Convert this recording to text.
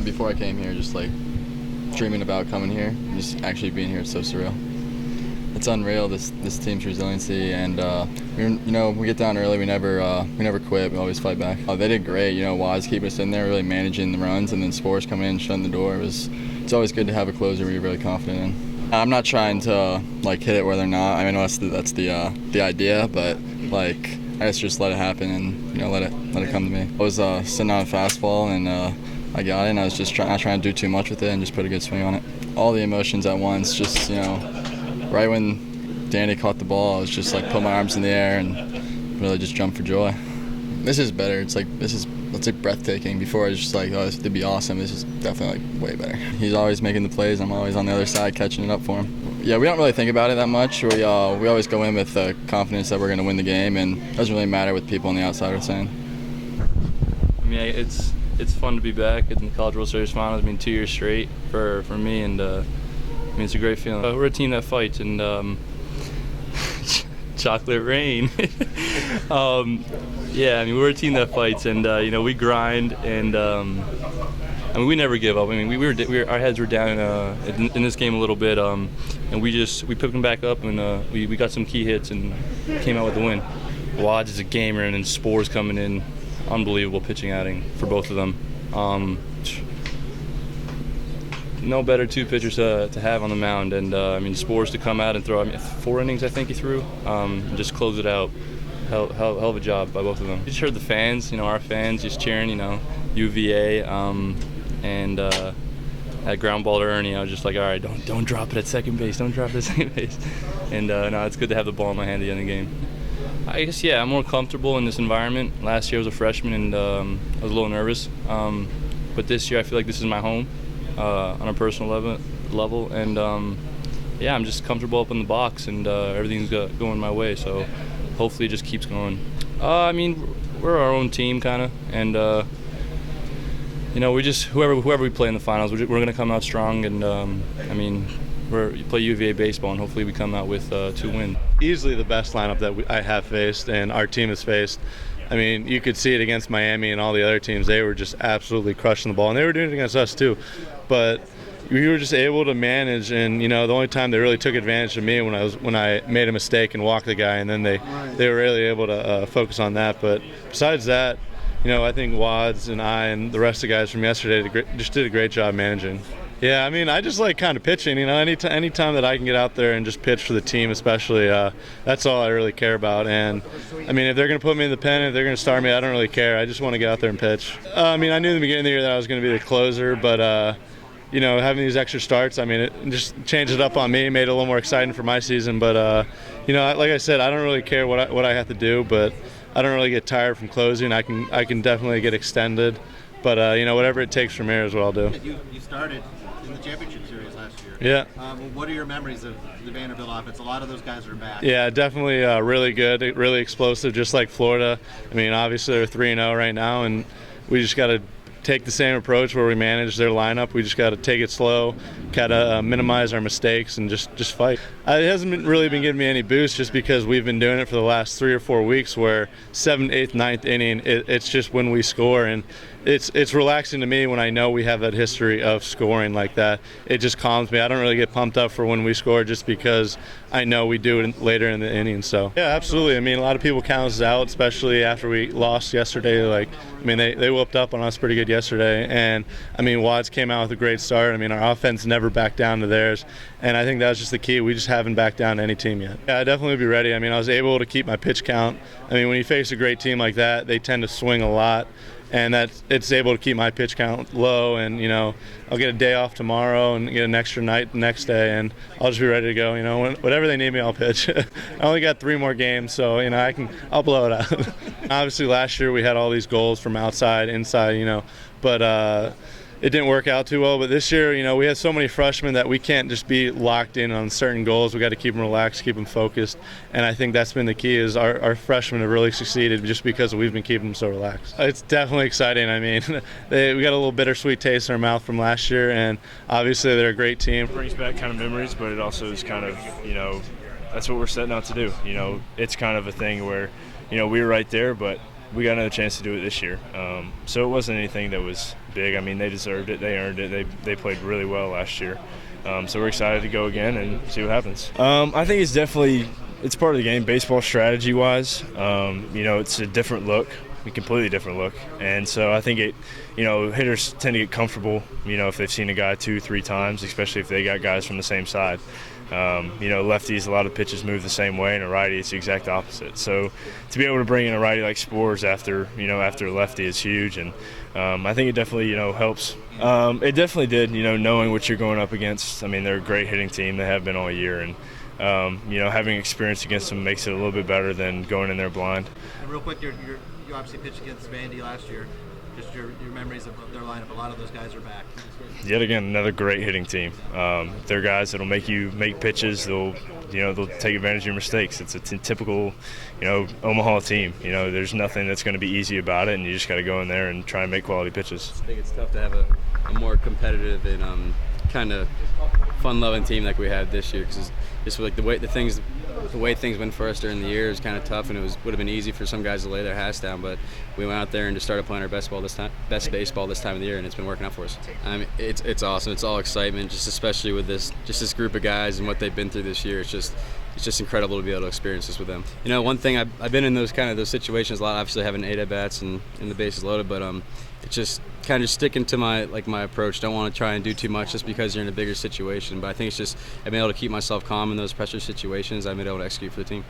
before I came here, just like dreaming about coming here, and just actually being here. It's so surreal. It's unreal, this team's resiliency, and we get down early, we never quit, we always fight back. They did great, Waz keeping us in there, really managing the runs, and then Sborz coming in, shutting the door. It's always good to have a closer you're really confident in. I'm not trying to hit it where they're not. I mean, that's the idea, but I guess just let it happen and let it come to me. I was sitting on a fastball and I got it, and I was just not trying to do too much with it and just put a good swing on it. All the emotions at once, just right when Danny caught the ball, I was just put my arms in the air and really just jumped for joy. This is better. It's breathtaking. Before I was just oh, this would be awesome. This is definitely way better. He's always making the plays. I'm always on the other side catching it up for him. Yeah, we don't really think about it that much. We always go in with confidence that we're going to win the game, and it doesn't really matter what the people on the outside are saying. I mean, it's fun to be back in the College World Series Finals. 2 years straight for me, and it's a great feeling. We're a team that fights, and chocolate rain. Yeah, we're a team that fights, and we grind, and we never give up. Our heads were down in this game a little bit, and we picked them back up, and we got some key hits and came out with the win. Waddell is a gamer, and then Sborz coming in, unbelievable pitching outing for both of them. No better two pitchers to have on the mound, and Sborz to come out and throw 4 innings, I think he threw, and just close it out. Hell of a job by both of them. You just heard the fans, our fans just cheering, UVA, and that ground ball to Ernie. I was just all right, don't drop it at second base, don't drop it at second base. And no, it's good to have the ball in my hand at the end of the game. I guess, yeah, I'm more comfortable in this environment. Last year I was a freshman, and I was a little nervous, but this year I feel like this is my home. On a personal level, and yeah, I'm just comfortable up in the box, and everything's going my way, so hopefully it just keeps going. We're our own team, kind of, and we just whoever we play in the finals, we're going to come out strong, and we play UVA baseball, and hopefully we come out with 2 wins. Easily the best lineup that I have faced, and our team has faced. You could see it against Miami and all the other teams. They were just absolutely crushing the ball, and they were doing it against us too. But we were just able to manage, and the only time they really took advantage of me when I made a mistake and walked the guy, and then they were really able to focus on that. But besides that, I think Wads and I and the rest of the guys from yesterday just did a great job managing. Yeah, I just like kind of pitching, anytime that I can get out there and just pitch for the team especially, that's all I really care about. And, if they're going to put me in the pen, if they're going to start me, I don't really care. I just want to get out there and pitch. I knew in the beginning of the year that I was going to be the closer, but, having these extra starts, it just changed it up on me, made it a little more exciting for my season. But, like I said, I don't really care what I have to do, but I don't really get tired from closing. I can definitely get extended. But, whatever it takes from here is what I'll do. You started in the championship series last year. Yeah. What are your memories of the Vanderbilt offense? A lot of those guys are back. Yeah, definitely really good, really explosive, just like Florida. Obviously they're 3-0 right now, and we just got to take the same approach where we manage their lineup. We just got to take it slow, kind of minimize our mistakes, and just fight. It hasn't really been giving me any boost just because we've been doing it for the last 3 or 4 weeks where 7th, 8th, 9th inning, it's just when we score, and it's relaxing to me when I know we have that history of scoring like that. It just calms me. I don't really get pumped up for when we score just because I know we do it later in the inning. So yeah, absolutely. A lot of people count us out, especially after we lost yesterday. They whooped up on us pretty good yesterday, and Watts came out with a great start. Our offense never backed down to theirs, and I think that was just the key. We just haven't backed down to any team yet. Yeah, I'd definitely be ready. I was able to keep my pitch count. When you face a great team like that, they tend to swing a lot, and it's able to keep my pitch count low, and I'll get a day off tomorrow and get an extra night the next day, and I'll just be ready to go. Whatever they need me, I'll pitch. I only got 3 more games, so I'll blow it out. Obviously last year we had all these goals from outside, inside, but it didn't work out too well. But this year, we had so many freshmen that we can't just be locked in on certain goals. We got to keep them relaxed, keep them focused, and I think that's been the key. Is our freshmen have really succeeded just because we've been keeping them so relaxed. It's definitely exciting. We got a little bittersweet taste in our mouth from last year, and obviously they're a great team. It brings back kind of memories, but it also is kind of that's what we're setting out to do. It's kind of a thing where we were right there, but we got another chance to do it this year. So it wasn't anything that was big. I mean, they deserved it. They earned it. They played really well last year. So we're excited to go again and see what happens. I think it's part of the game, baseball strategy-wise. It's a different look, a completely different look. And so I think hitters tend to get comfortable, if they've seen a guy 2-3 times, especially if they got guys from the same side. Lefties, a lot of pitches move the same way, and a righty, it's the exact opposite. So to be able to bring in a righty like Sborz after a lefty is huge, and I think it definitely, helps. It definitely did, knowing what you're going up against. I mean, they're a great hitting team. They have been all year, and having experience against them makes it a little bit better than going in there blind. And real quick, you obviously pitched against Vandy last year. Just your memories of their lineup. A lot of those guys are back. Yet again, another great hitting team. They're guys that'll make you make pitches. They'll take advantage of your mistakes. It's a typical, Omaha team. There's nothing that's going to be easy about it, and you just got to go in there and try and make quality pitches. I think it's tough to have a more competitive and kind of fun-loving team like we had this year, because just like the way things went for us during the year is kind of tough, and would have been easy for some guys to lay their hats down, but we went out there and just started playing our best baseball this time of the year, and it's been working out for us. I mean, it's awesome. It's all excitement, just especially with this group of guys and what they've been through this year. It's just incredible to be able to experience this with them. One thing, I've been in those situations a lot, obviously having 8 at-bats and the bases loaded, but it's just kind of sticking to my approach. Don't want to try and do too much just because you're in a bigger situation, but I think it's just I've been able to keep myself calm in those pressure situations. I've been able to execute for the team.